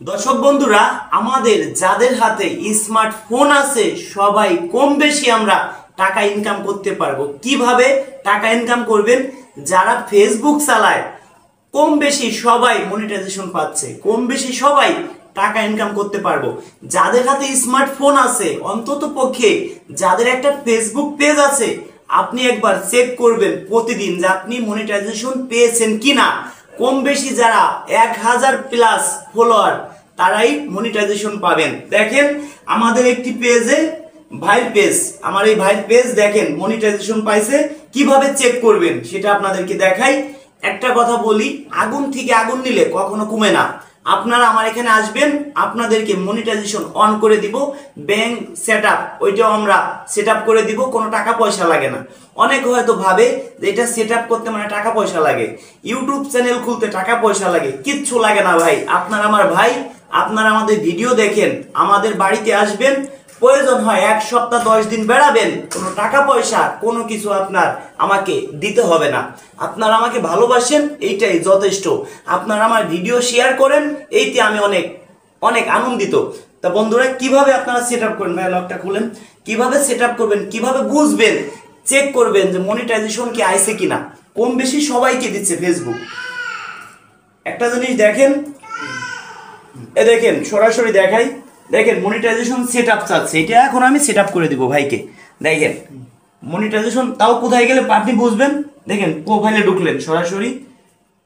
দর্শক বন্ধুরা, আমাদের যাদের হাতে স্মার্টফোন আছে সবাই কম বেশি আমরা টাকা ইনকাম করতে পারবো। কিভাবে টাকা ইনকাম করবেন? যারা ফেসবুক চালায় কম বেশি সবাই মনিটাইজেশন পাচ্ছে, কম বেশি সবাই টাকা ইনকাম করতে পারবো। যাদের হাতে স্মার্টফোন আছে, অন্তত পক্ষে যাদের একটা ফেসবুক পেজ আছে, আপনি একবার চেক করবেন প্রতিদিন যে আপনি মনিটাইজেশন পেয়েছেন কিনা। কম বেশি যারা 1000+ ফলোয়ার তারাই মনিটাইজেশন পাবেন। দেখেন আমাদের একটি পেজে ভাইয়ের পেজ, আমার এই ভাইয়ের পেজ দেখেন মনিটাইজেশন পাইছে। কিভাবে চেক করবেন সেটা আপনাদেরকে দেখাই। একটা কথা বলি, আগুন থেকে আগুন নিলে কখনো কমে না। আপনারা আমার এখানে আসবেন, আপনাদেরকে মনিটাইজেশন অন করে দিব। ব্যাংক সেটআপ ওইটাও আমরা সেটআপ করে দিব, কোনো টাকা পয়সা লাগে না। অনেকে হয়তো ভাবে যে এটা সেটআপ করতে মানে টাকা পয়সা লাগে, ইউটিউব চ্যানেল খুলতে টাকা পয়সা লাগে। কিচ্ছু লাগে না ভাই, আপনারা আমার ভাই, আপনারা আমাদের ভিডিও দেখেন, আমাদের বাড়িতে আসবেন, প্রয়োজন হয় 1 সপ্তাহ 10 দিন বেড়াবেন, কোনো টাকা পয়সা কোনো কিছু আপনার আমাকে দিতে হবে না। আপনারা আমাকে ভালোবাসেন, এইটাই যথেষ্ট। আপনারা আমার ভিডিও শেয়ার করেন, এইতে আমি অনেক অনেক আনন্দিত। তা বন্ধুরা, কিভাবে আপনারা সেট আপ করবেন? ভাই লকটা খুলেন। কিভাবে সেট আপ করবেন, কিভাবে বুঝবেন, চেক করবেন যে মনিটাইজেশন কি আইছে কিনা। কম বেশি সবাইকে দিচ্ছে ফেসবুক। একটা জিনিস দেখেন, এ দেখেন সরাসরি দেখাই, দেখেন মনিটাইজেশন সেটআপ চাচ্ছে। এটা এখন আমি সেটআপ করে দিব ভাইকে। দেখেন মনিটাইজেশন, তাও কোথায় গেলে আপনি বুঝবেন। দেখেন প্রোফাইলে ঢুকলেন সরাসরি,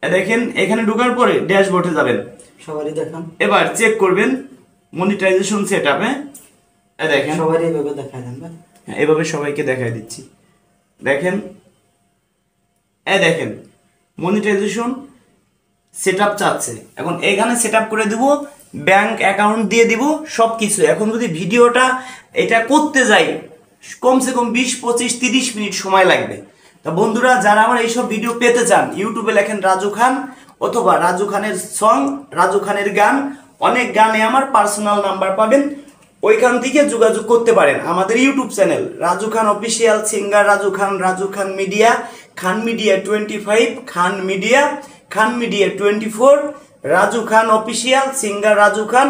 দেখেন এখানে ঢোকার পরে ড্যাশবোর্ডে যাবেন, সবারই দেখান। এবার চেক করবেন মনিটাইজেশন সেটআপে। দেখেন সবারই এইভাবে দেখায় দেন ভাই। হ্যাঁ, এভাবে সবাইকে দেখাই দিচ্ছি। দেখেন দেখেন মনিটাইজেশন সেটআপ চাচ্ছে। এখন এখানে সেটআপ করে দিব, ব্যাংক অ্যাকাউন্ট দিয়ে দিব, সবকিছু। এখন যদি ভিডিওটা এটা করতে যাই কমসে কম 20, 25, 30 মিনিট সময় লাগবে। তা বন্ধুরা, যারা আমার এইসব ভিডিও পেতে চান, ইউটিউবে লেখেন রাজু খান অথবা রাজু খানের সং, রাজু খানের গান। অনেক গানে আমার পার্সোনাল নাম্বার পাবেন, ওইখান থেকে যোগাযোগ করতে পারেন। আমাদের YouTube channel Raju Khan official, singer Raju Khan media, Khan media 25, Khan media, Khan media 24, Raju Khan official, singer Raju Khan,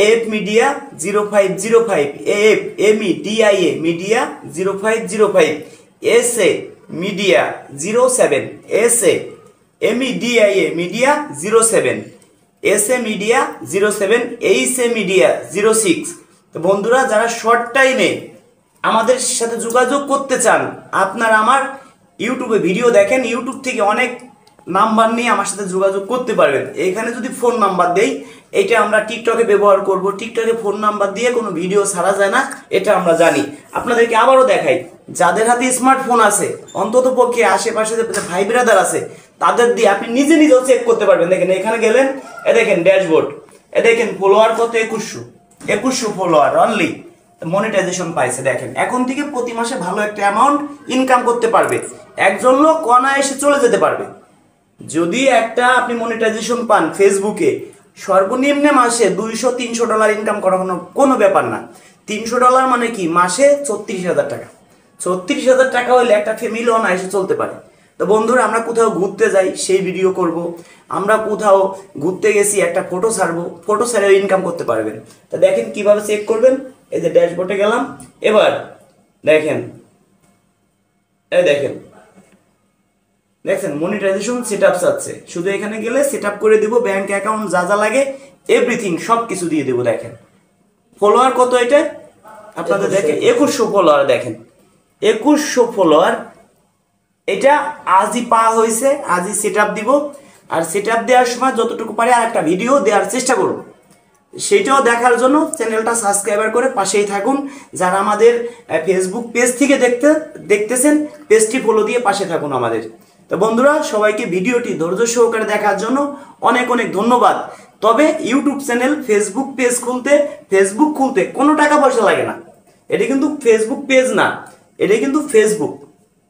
F media 0505, F MEDIA media 0505, SA media 07, SA MEDIA media 07, SA media 07, H A media 06। তো বন্ধুরা, যারা শর্ট টাইমে আমাদের সাথে যোগাযোগ করতে চান, আপনারা আমার ইউটিউবে ভিডিও দেখেন, ইউটিউব থেকে অনেক নাম্বার নিয়ে আমার সাথে যোগাযোগ করতে পারবেন। এখানে যদি ফোন নাম্বার দেই, এটা আমরা টিকটকে ব্যবহার করব। টিকটকে ফোন নাম্বার দিয়ে কোনো ভিডিও ছাড়া যায় না, এটা আমরা জানি। আপনাদেরকে আবারও দেখাই, যাদের হাতে স্মার্টফোন আছে, অন্তত পক্ষে আশেপাশে যে ভাই ব্রাদার আছে, তাদের দিয়ে আপনি নিজে নিজেও চেক করতে পারবেন। দেখেন এখানে গেলেন, দেখেন ড্যাশবোর্ড, দেখেন ফলোয়ার কত, 2100 ফলোয়ার অনলি মনিটাইজেশন পাইছে। দেখেন এখন থেকে প্রতি মাসে ভালো একটা অ্যামাউন্ট ইনকাম করতে পারবে। একজন লোক অনায়াসে চলে যেতে পারবে। যদি একটা আপনি মনিটাইজেশন পান ফেসবুকে, সর্বনিম্ন মাসে $200-300 ইনকাম করা কোনো ব্যাপার না। $300 মানে কি, মাসে 34,000 টাকা। 34,000 টাকা হলে একটা ফ্যামিলি অনায়াসে চলতে পারে। তো বন্ধুরা, আমরা কোথাও ঘুরতে যাই সেই ভিডিও করব, আমরা কোথাও ঘুরতে গেছি একটা ফটো ছাড়বো, ফটো ছাড়াও ইনকাম করতে পারবেন। তো দেখেন কিভাবে চেক করবেন। এই যে ড্যাশবোর্ডে গেলাম, এবার দেখেন দেখছেন মনিটাইজেশন সেটআপ চাচ্ছে। শুধু এখানে গেলে সেটআপ করে দিব, ব্যাংক অ্যাকাউন্ট যা যা লাগে এভরিথিং সব কিছু দিয়ে দেবো। দেখেন ফলোয়ার কত, এটা আপনাদের দেখেন 2100 ফলোয়ার। দেখেন 2100 ফলোয়ার, এটা আজই পাওয়া হয়েছে, আজই সেটআপ দিব। আর সেটআপ দেওয়ার সময় যতটুকু পারে আর একটা ভিডিও দেওয়ার চেষ্টা করব, সেটাও দেখার জন্য চ্যানেলটা সাবস্ক্রাইবার করে পাশেই থাকুন। যারা আমাদের ফেসবুক পেজ থেকে দেখতেছেন, পেজটি ফলো দিয়ে পাশে থাকুন আমাদের। তো বন্ধুরা, সবাইকে ভিডিওটি ধৈর্য সহকারে দেখার জন্য অনেক অনেক ধন্যবাদ। তবে ইউটিউব চ্যানেল, ফেসবুক পেজ খুলতে কোনো টাকা পয়সা লাগে না। এটা কিন্তু ফেসবুক পেজ না, এটা কিন্তু ফেসবুক।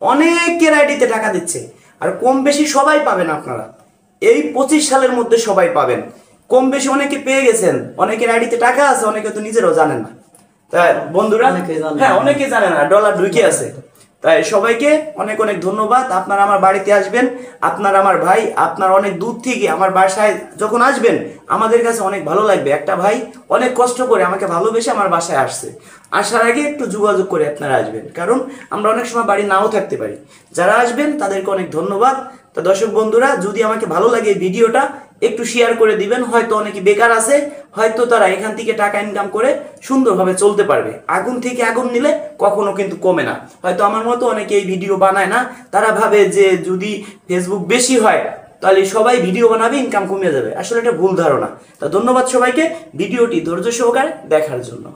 অনেকের আইডিতে টাকা দিচ্ছে, আর কম বেশি সবাই পাবেন। আপনারা এই 25 সালের মধ্যে সবাই পাবেন। কম বেশি অনেকে পেয়ে গেছেন, অনেকের আইডিতে টাকা আছে, অনেকে তো নিজেরাও জানেন না। তা বন্ধুরা, হ্যাঁ অনেকে জানে না ডলার ঢুকে আছে। তাই সবাইকে অনেক অনেক ধন্যবাদ। আপনারা আমার বাড়িতে আসবেন, আপনারা আমার ভাই, আপনার অনেক দূর থেকে আমার বাসায় যখন আসবেন আমাদের কাছে অনেক ভালো লাগবে। একটা ভাই অনেক কষ্ট করে আমাকে ভালোবেসে আমার বাসায় আসছে। আসার আগে একটু যোগাযোগ করে আপনারা আসবেন, কারণ আমরা অনেক সময় বাড়ি নাও থাকতে পারি। যারা আসবেন তাদেরকে অনেক ধন্যবাদ। তো দর্শক বন্ধুরা, যদি আমাকে ভালো লাগে এই ভিডিওটা একটু শেয়ার করে দিবেন। হয়তো অনেকে বেকার আছে, হয়তো তারা এখান থেকে টাকা ইনকাম করে সুন্দরভাবে চলতে পারবে। আগুন থেকে আগুন নিলে কখনো কিন্তু কমে না। হয়তো আমার মতো অনেকে এই ভিডিও বানায় না, তারা ভাবে যে যদি ফেসবুক বেশি হয় তাহলে সবাই ভিডিও বানাবে, ইনকাম কমে যাবে। আসলে এটা ভুল ধারণা। তা ধন্যবাদ সবাইকে ভিডিওটি ধৈর্য সহকারে দেখার জন্য।